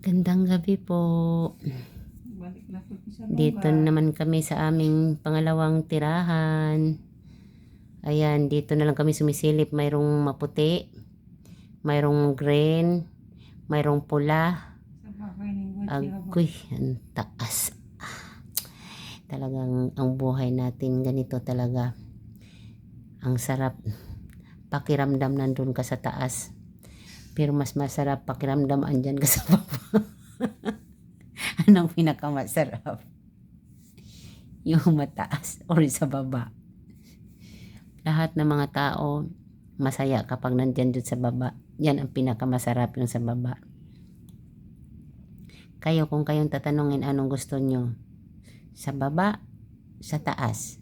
Gandang gabi po. Balik na po sa Dito bangka. naman kami sa aming pangalawang tirahan. Ayan, dito na lang kami sumisilip. Mayroong maputi, mayroong green, mayroong pula. Sa bahay ng Agoy, ang taas. Talagang ang buhay natin ganito talaga. Ang sarap. Pakiramdam nandun ka sa taas. Pero mas masarap pakiramdam andyan ka sa baba. Anong pinakamasarap? Yung mataas or sa baba. Lahat ng mga tao masaya kapag nandyan dun sa baba. Yan ang pinakamasarap yung sa baba. Kayo kung kayong tatanungin anong gusto nyo, sa baba, sa taas.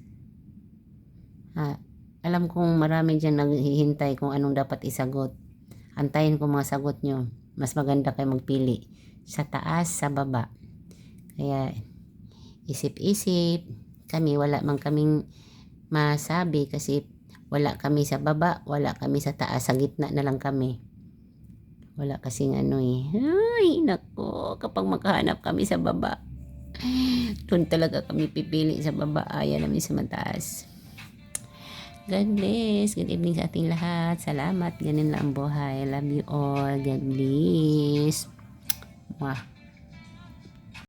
Alam kong marami dyan naghihintay kung anong dapat isagot. Antayin ko mga sagot nyo. Mas maganda kayo magpili. Sa taas, sa baba. Kaya isip-isip. Kami wala man kaming masabi kasi wala kami sa baba, wala kami sa taas. Sa gitna na lang kami. Wala kasing ano eh. Ay, nako. Kapag makahanap kami sa baba, doon talaga kami pipili sa baba. Ayaw namin sa mataas. God bless. Good evening sa ating lahat. Salamat. Ganun lang ang buhay. I love you all. God bless. Mwah.